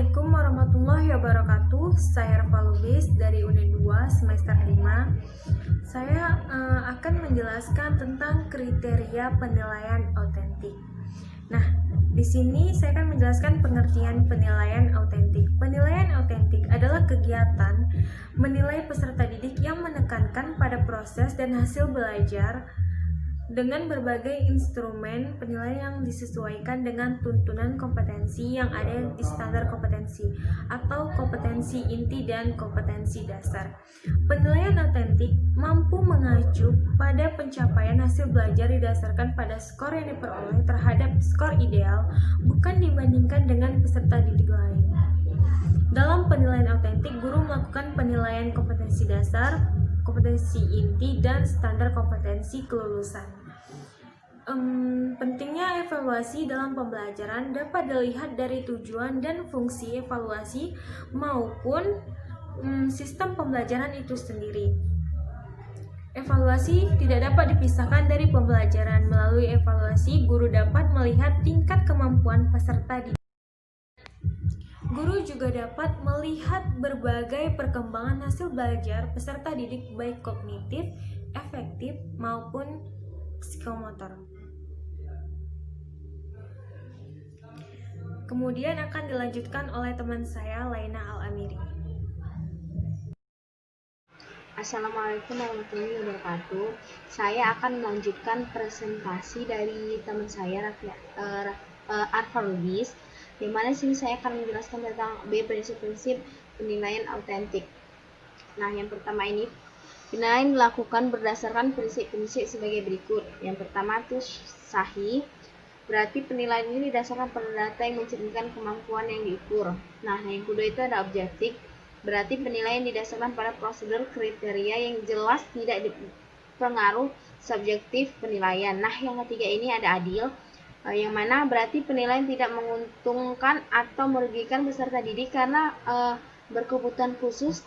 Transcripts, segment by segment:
Assalamualaikum warahmatullahi wabarakatuh. Saya Rafa Lubis dari UNED 2 semester 5. Saya akan menjelaskan tentang kriteria penilaian autentik. Nah, di sini saya akan menjelaskan pengertian penilaian autentik. Penilaian autentik adalah kegiatan menilai peserta didik yang menekankan pada proses dan hasil belajar dengan berbagai instrumen penilaian yang disesuaikan dengan tuntunan kompetensi yang ada di standar kompetensi atau kompetensi inti dan kompetensi dasar. Penilaian autentik mampu mengacu pada pencapaian hasil belajar didasarkan pada skor yang diperoleh terhadap skor ideal, bukan dibandingkan dengan peserta didik lain. Dalam penilaian autentik, guru melakukan penilaian kompetensi dasar, kompetensi inti, dan standar kompetensi kelulusan. Pentingnya evaluasi dalam pembelajaran dapat dilihat dari tujuan dan fungsi evaluasi maupun sistem pembelajaran itu sendiri. Evaluasi tidak dapat dipisahkan dari pembelajaran. Melalui evaluasi, guru dapat melihat tingkat kemampuan peserta didik. Guru juga dapat melihat berbagai perkembangan hasil belajar peserta didik baik kognitif, afektif, maupun psikomotor. Kemudian akan dilanjutkan oleh teman saya, Laina Al-Amiri. Assalamualaikum warahmatullahi wabarakatuh. Saya akan melanjutkan presentasi dari teman saya, Arfa Lubis, di mana sini saya akan menjelaskan tentang prinsip-prinsip penilaian autentik. Nah, yang pertama ini, penilaian dilakukan berdasarkan prinsip-prinsip sebagai berikut. Yang pertama itu sahih. Berarti penilaian ini didasarkan pada data yang mencerminkan kemampuan yang diukur. Nah, yang kedua itu ada objektif. Berarti penilaian didasarkan pada prosedur kriteria yang jelas, tidak dipengaruh subjektif penilaian. Nah, yang ketiga ini ada adil, yang mana berarti penilaian tidak menguntungkan atau merugikan peserta didik karena berkebutuhan khusus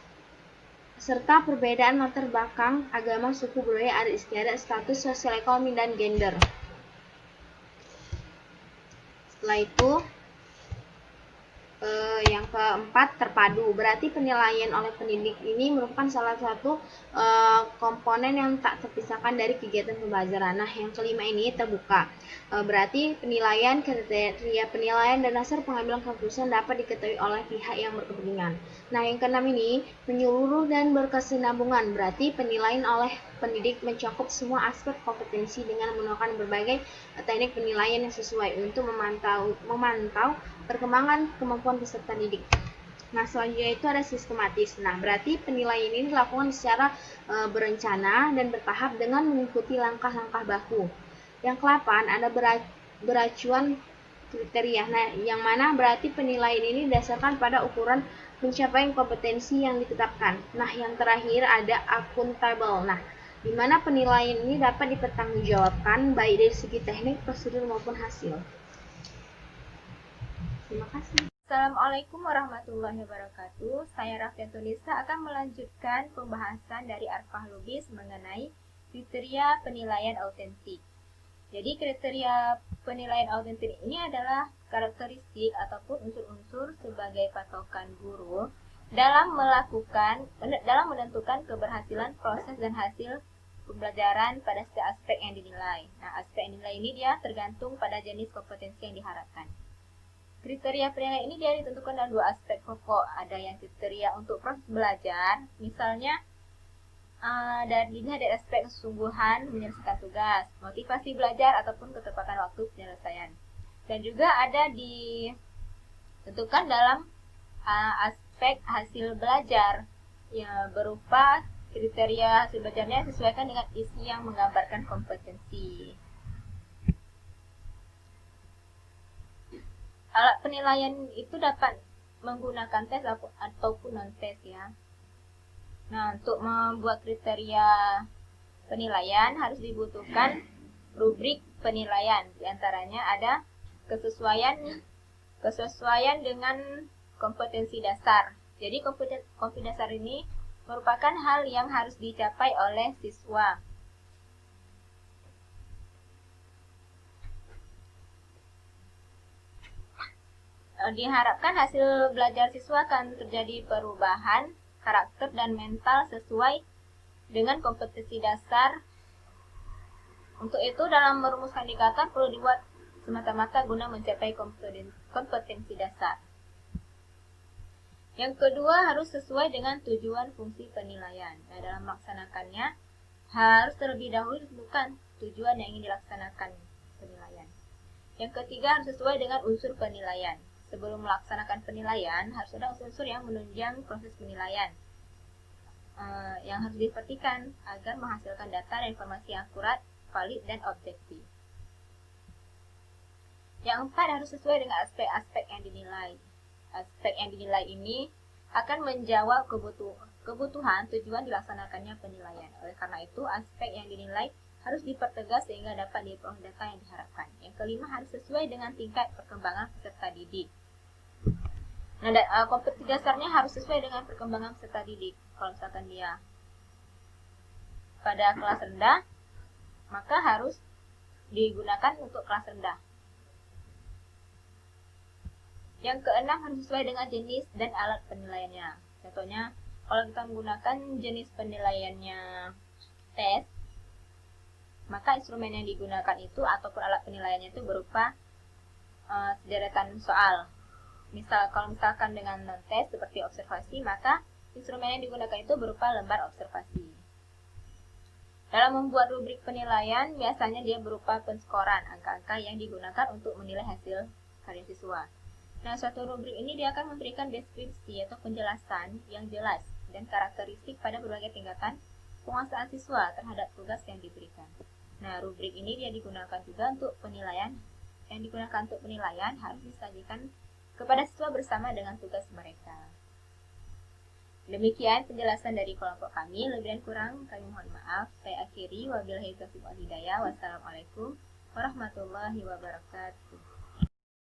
serta perbedaan latar belakang, agama, suku, budaya, adat istiadat, status sosial ekonomi, dan gender. Setelah itu yang keempat terpadu, berarti penilaian oleh pendidik ini merupakan salah satu komponen yang tak terpisahkan dari kegiatan pembelajaran. Nah, yang kelima ini terbuka, berarti penilaian, kriteria penilaian, dan dasar pengambilan keputusan dapat diketahui oleh pihak yang berkepentingan. Nah, yang keenam ini menyeluruh dan berkesinambungan, berarti penilaian oleh pendidik mencakup semua aspek kompetensi dengan menggunakan berbagai teknik penilaian yang sesuai untuk memantau perkembangan kemampuan peserta didik. Nah, selanjutnya itu ada sistematis. Nah, berarti penilaian ini dilakukan secara berencana dan bertahap dengan mengikuti langkah-langkah baku. Yang ke-8 ada beracuan kriteria. Nah, yang mana berarti penilaian ini didasarkan pada ukuran pencapaian kompetensi yang ditetapkan. Nah, yang terakhir ada akuntabel. Nah, di mana penilaian ini dapat dipertanggungjawabkan baik dari segi teknik, prosedur maupun hasil. Terima kasih. Assalamualaikum warahmatullahi wabarakatuh. Saya Rafiatulisa akan melanjutkan pembahasan dari Arfa Lubis mengenai kriteria penilaian autentik. Jadi kriteria penilaian autentik ini adalah karakteristik ataupun unsur-unsur sebagai patokan guru dalam menentukan keberhasilan proses dan hasil pembelajaran pada setiap aspek yang dinilai. Nah, aspek yang dinilai ini dia tergantung pada jenis kompetensi yang diharapkan. Kriteria penilaian ini dia ditentukan dalam dua aspek pokok. Ada yang kriteria untuk proses belajar, misalnya dari aspek kesungguhan menyelesaikan tugas, motivasi belajar ataupun ketepatan waktu penyelesaian. Dan juga ada ditentukan dalam aspek hasil belajar, ya, berupa kriteria hasil belajarnya disesuaikan dengan isi yang menggambarkan kompetensi. Alat penilaian itu dapat menggunakan tes ataupun non-tes, ya. Nah, untuk membuat kriteria penilaian harus dibutuhkan rubrik penilaian. Di antaranya ada kesesuaian dengan kompetensi dasar. Jadi kompetensi dasar ini merupakan hal yang harus dicapai oleh siswa. Diharapkan hasil belajar siswa akan terjadi perubahan karakter dan mental sesuai dengan kompetensi dasar. Untuk itu, dalam merumuskan indikator perlu dibuat semata-mata guna mencapai kompetensi dasar. Yang kedua, harus sesuai dengan tujuan fungsi penilaian. Nah, dalam melaksanakannya, harus terlebih dahulu ditentukan tujuan yang ingin dilaksanakan penilaian. Yang ketiga, harus sesuai dengan unsur penilaian. Sebelum melaksanakan penilaian, harus ada unsur-unsur yang menunjang proses penilaian yang harus diperhatikan agar menghasilkan data dan informasi yang akurat, valid, dan objektif. Yang empat, harus sesuai dengan aspek-aspek yang dinilai. Aspek yang dinilai ini akan menjawab kebutuhan tujuan dilaksanakannya penilaian. Oleh karena itu, aspek yang dinilai harus dipertegas sehingga dapat diperoleh data yang diharapkan. Yang kelima, harus sesuai dengan tingkat perkembangan peserta didik. Nah, kompetensi dasarnya harus sesuai dengan perkembangan peserta didik. Kalau misalkan dia pada kelas rendah, maka harus digunakan untuk kelas rendah. Yang keenam, harus sesuai dengan jenis dan alat penilaiannya. Contohnya, kalau kita menggunakan jenis penilaiannya tes, maka instrumen yang digunakan itu ataupun alat penilaiannya itu berupa sederetan soal. Kalau misalkan dengan tes seperti observasi, maka instrumen yang digunakan itu berupa lembar observasi. Dalam membuat rubrik penilaian, biasanya dia berupa penskoran, angka-angka yang digunakan untuk menilai hasil karya siswa. Nah, suatu rubrik ini dia akan memberikan deskripsi atau penjelasan yang jelas dan karakteristik pada berbagai tingkatan penguasaan siswa terhadap tugas yang diberikan. Nah, rubrik ini dia digunakan juga untuk penilaian. Yang digunakan untuk penilaian harus disajikan kepada siswa bersama dengan tugas mereka. Demikian penjelasan dari kelompok kami. Lebih dan kurang kami mohon maaf. Saya akhiri. Wabillahi taufiq wal hidayah. Wassalamualaikum warahmatullahi wabarakatuh.